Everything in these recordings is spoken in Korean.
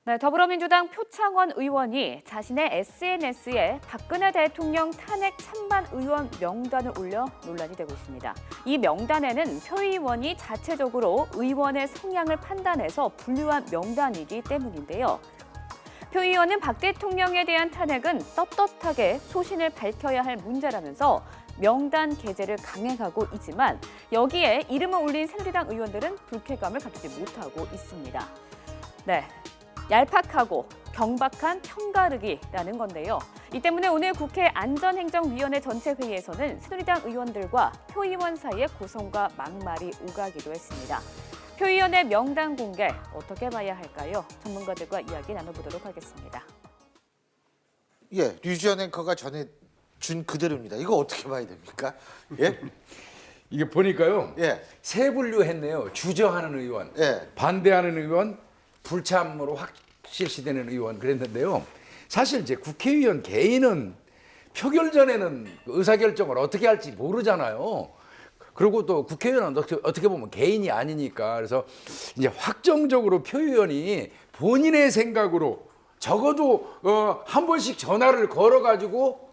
네, 더불어민주당 표창원 의원이 자신의 SNS에 박근혜 대통령 탄핵 찬반 의원 명단을 올려 논란이 되고 있습니다. 이 명단에는 표 의원이 자체적으로 의원의 성향을 판단해서 분류한 명단이기 때문인데요. 표 의원은 박 대통령에 대한 탄핵은 떳떳하게 소신을 밝혀야 할 문제라면서 명단 게재를 강행하고 있지만 여기에 이름을 올린 새누리당 의원들은 불쾌감을 가지지 못하고 있습니다. 네. 얄팍하고 경박한 편가르기라는 건데요. 이 때문에 오늘 국회 안전행정위원회 전체 회의에서는 새누리당 의원들과 표 의원 사이에 고성과 막말이 오가기도 했습니다. 표 의원의 명단 공개 어떻게 봐야 할까요? 전문가들과 이야기 나눠보도록 하겠습니다. 예, 류지연 앵커가 전에 준 그대로입니다. 이거 어떻게 봐야 됩니까? 예? 이게 보니까요. 예. 세 분류했네요. 주저하는 의원, 예. 반대하는 의원, 불참으로 확실시되는 의원 그랬는데요. 사실 이제 국회의원 개인은 표결 전에는 의사결정을 어떻게 할지 모르잖아요. 그리고 또 국회의원은 어떻게 보면 개인이 아니니까 그래서 이제 확정적으로 표의원이 본인의 생각으로 적어도 한 번씩 전화를 걸어가지고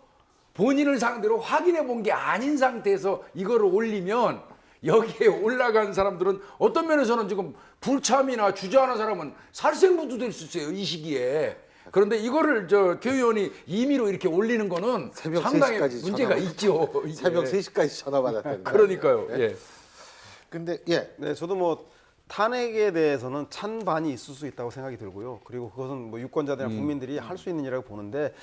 본인을 상대로 확인해 본 게 아닌 상태에서 이거를 올리면 여기에 올라간 사람들은 어떤 면에서는 지금 불참이나 주저하는 사람은 살생부도 될 수 있어요, 이 시기에. 그런데 이거를 교 의원이 임의로 이렇게 올리는 거는 새벽 상당히 3시까지 문제가 있죠. 이게. 새벽 3시까지 전화 받았다는 그러니까요. 예. 예. 근데 예. 네, 저도 뭐 탄핵에 대해서는 찬반이 있을 수 있다고 생각이 들고요. 그리고 그것은 뭐 유권자들이나 국민들이 할 수 있는 일이라고 보는데,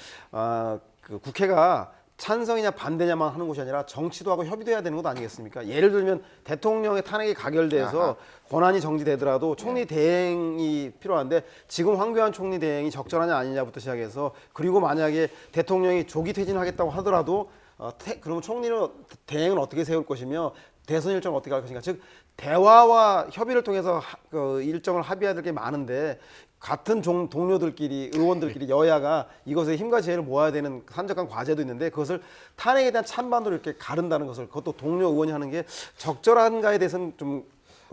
그 국회가 찬성이냐 반대냐만 하는 곳이 아니라 정치도 하고 협의도 해야 되는 것 아니겠습니까? 예를 들면 대통령의 탄핵이 가결돼서 권한이 정지되더라도 총리 대행이 필요한데 지금 황교안 총리 대행이 적절하냐 아니냐부터 시작해서 그리고 만약에 대통령이 조기 퇴진하겠다고 하더라도 그러면 총리는 대행은 어떻게 세울 것이며 대선 일정을 어떻게 할 것인가. 즉 대화와 협의를 통해서 그 일정을 합의해야 될 게 많은데 같은 동료들끼리 의원들끼리 여야가 이것에 힘과 지혜를 모아야 되는 산적한 과제도 있는데 그것을 탄핵에 대한 찬반으로 이렇게 가른다는 것을 그것도 동료 의원이 하는 게 적절한가에 대해서는 좀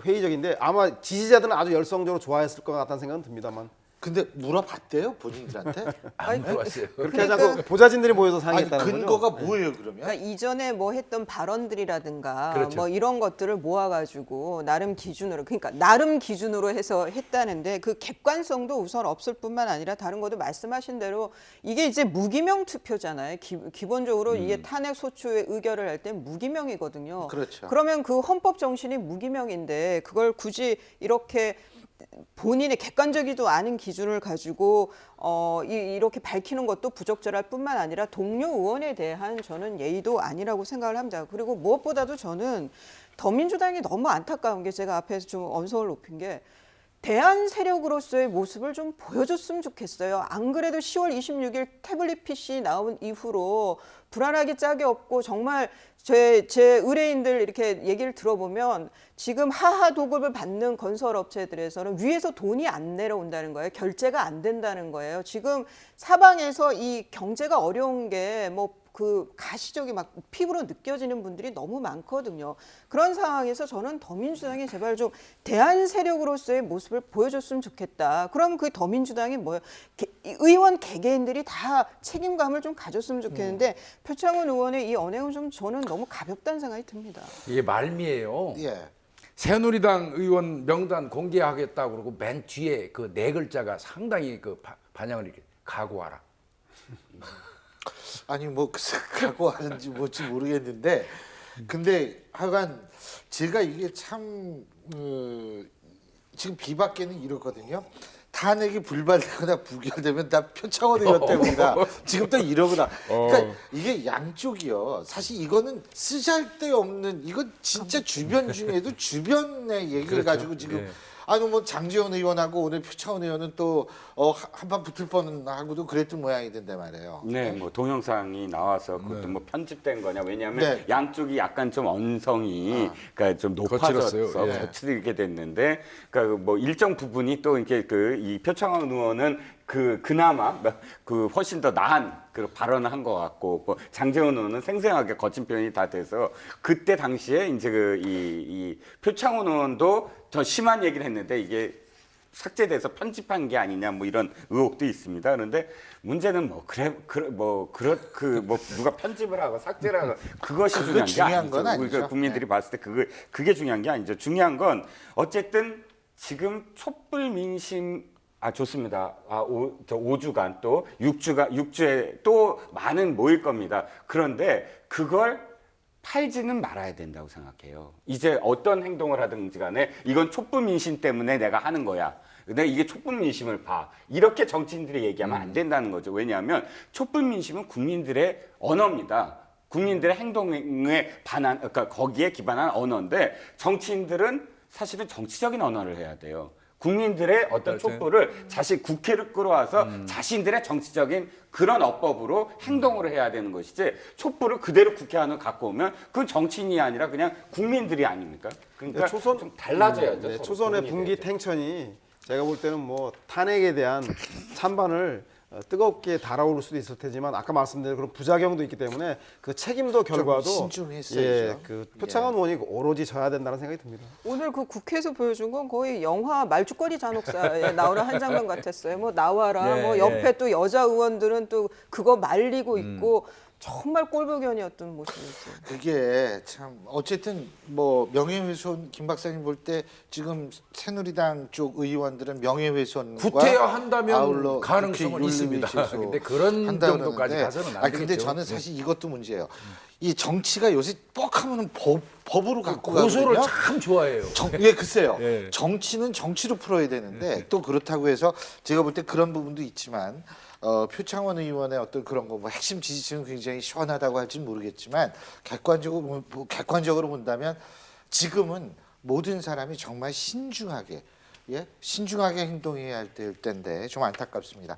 회의적인데 아마 지지자들은 아주 열성적으로 좋아했을 것 같다는 생각은 듭니다만. 근데 물어봤대요, 본인들한테? 안 물어봤어요. 그렇게 하자고 보좌진들이 모여서 아니, 상의했다는 거죠. 근거가 뭐예요, 그러면? 그러니까 이전에 뭐 했던 발언들이라든가 그렇죠. 뭐 이런 것들을 모아가지고 나름 기준으로 그러니까 나름 기준으로 해서 했다는데 그 객관성도 우선 없을 뿐만 아니라 다른 것도 말씀하신 대로 이게 이제 무기명 투표잖아요. 기본적으로 이게 탄핵 소추의 의결을 할 때 무기명이거든요. 그렇죠. 그러면 그 헌법 정신이 무기명인데 그걸 굳이 이렇게 본인의 객관적이도 않은 기준을 가지고 이렇게 밝히는 것도 부적절할 뿐만 아니라 동료 의원에 대한 저는 예의도 아니라고 생각을 합니다. 그리고 무엇보다도 저는 더민주당이 너무 안타까운 게 제가 앞에서 좀 언성을 높인 게 대안 세력으로서의 모습을 좀 보여줬으면 좋겠어요. 안 그래도 10월 26일 태블릿 PC 나온 이후로 불안하기 짝이 없고 정말 제 의뢰인들 이렇게 얘기를 들어보면 지금 하하 도급을 받는 건설업체들에서는 위에서 돈이 안 내려온다는 거예요. 결제가 안 된다는 거예요. 지금 사방에서 이 경제가 어려운 게 뭐 그 가시적이 막 피부로 느껴지는 분들이 너무 많거든요. 그런 상황에서 저는 더민주당이 제발 좀 대안 세력으로서의 모습을 보여줬으면 좋겠다. 그럼 그 더민주당이 뭐예요? 의원 개개인들이 다 책임감을 좀 가졌으면 좋겠는데 표창원 의원의 이 언행은 좀 저는 너무 가볍다는 생각이 듭니다. 이게 말미에요. 예. 새누리당 의원 명단 공개하겠다고 그러고 맨 뒤에 그 네 글자가 상당히 그 반향을 이렇게 각오하라. 아니 뭐 각오하는지 뭔지 모르겠는데 근데 하여간 제가 이게 참 지금 비박계는 이렇거든요. 탄핵이 불발되거나 부결되면 다 표창원 의원 때문이다. 지금 또 이러구나. 그러니까 이게 양쪽이요. 사실 이거는 쓰잘데없는 이건 진짜 주변 중에도 주변의 얘기를 그렇죠. 가지고 지금 예. 아니 뭐 장지원 의원하고 오늘 표창원 의원은 또 한판 붙을 뻔하고도 그랬던 모양이던데 말이에요. 네, 뭐 동영상이 나와서 그것도 뭐 편집된 거냐 왜냐하면 네. 양쪽이 약간 좀 언성이 그러니까 좀 높아져서 거칠었어요. 예. 거칠게 됐는데 그러니까 뭐 일정 부분이 또 이렇게 이 표창원 의원은 그나마 그 훨씬 더 나은 그 발언을 한 것 같고 뭐 장제원 의원은 생생하게 거친 표현이 다 돼서 그때 당시에 이제 이 표창원 의원도 더 심한 얘기를 했는데 이게 삭제돼서 편집한 게 아니냐 뭐 이런 의혹도 있습니다. 그런데 문제는 누가 편집을 하고 삭제를 하고 그것이 그거 중요한 게 중요한 아니죠. 건 아니죠. 우리가 국민들이 봤을 때 그게 중요한 게 아니죠. 중요한 건 어쨌든 지금 촛불 민심 좋습니다. 저 5주간 또 6주에 또 많은 모일 겁니다. 그런데 그걸 팔지는 말아야 된다고 생각해요. 이제 어떤 행동을 하든지 간에 이건 촛불 민심 때문에 내가 하는 거야. 근데 이게 촛불 민심을 봐. 이렇게 정치인들이 얘기하면 안 된다는 거죠. 왜냐하면 촛불 민심은 국민들의 언어입니다. 국민들의 행동에 그러니까 거기에 기반한 언어인데 정치인들은 사실은 정치적인 언어를 해야 돼요. 국민들의 어떤 촛불을 국회를 끌어와서 자신들의 정치적인 그런 어법으로 행동을 해야 되는 것이지 촛불을 그대로 국회 안으로 갖고 오면 그건 정치인이 아니라 그냥 국민들이 아닙니까? 그러니까 좀 달라져야죠. 서로 초선의 구분이 분기 돼야죠. 탱천이 제가 볼 때는 뭐 탄핵에 대한 찬반을 뜨겁게 달아오를 수도 있을 테지만 아까 말씀드린 그런 부작용도 있기 때문에 그 책임도 결과도 신중했어야죠. 그 표창원 의원이 오로지 져야 된다는 생각이 듭니다. 오늘 그 국회에서 보여준 건 거의 영화 말죽거리 잔혹사에 나오는 한 장면 같았어요. 뭐 나와라, 네, 뭐 옆에 또 여자 의원들은 또 그거 말리고 있고 정말 꼴불견이었던 모습이었어요. 그게 참 어쨌든 뭐 명예훼손 김 박사님 볼 때 지금 새누리당 쪽 의원들은 명예훼손과 구태여한다면 아울러 가능성은 국회 있습니다. 윤리위에서 근데 그런 한다 정도까지 그러는데, 가서는 안 되겠죠. 근데 저는 사실 이것도 문제예요. 이 정치가 요새 뻑하면 법으로 갖고 고소를 가거든요. 참 좋아해요. 예, 글쎄요. 예. 정치는 정치로 풀어야 되는데 또 그렇다고 해서 제가 볼 때 그런 부분도 있지만 표창원 의원의 어떤 그런 거 뭐 핵심 지지층은 굉장히 시원하다고 할지는 모르겠지만 객관적으로 본다면 지금은 모든 사람이 정말 신중하게 행동해야 할 때인데 좀 안타깝습니다.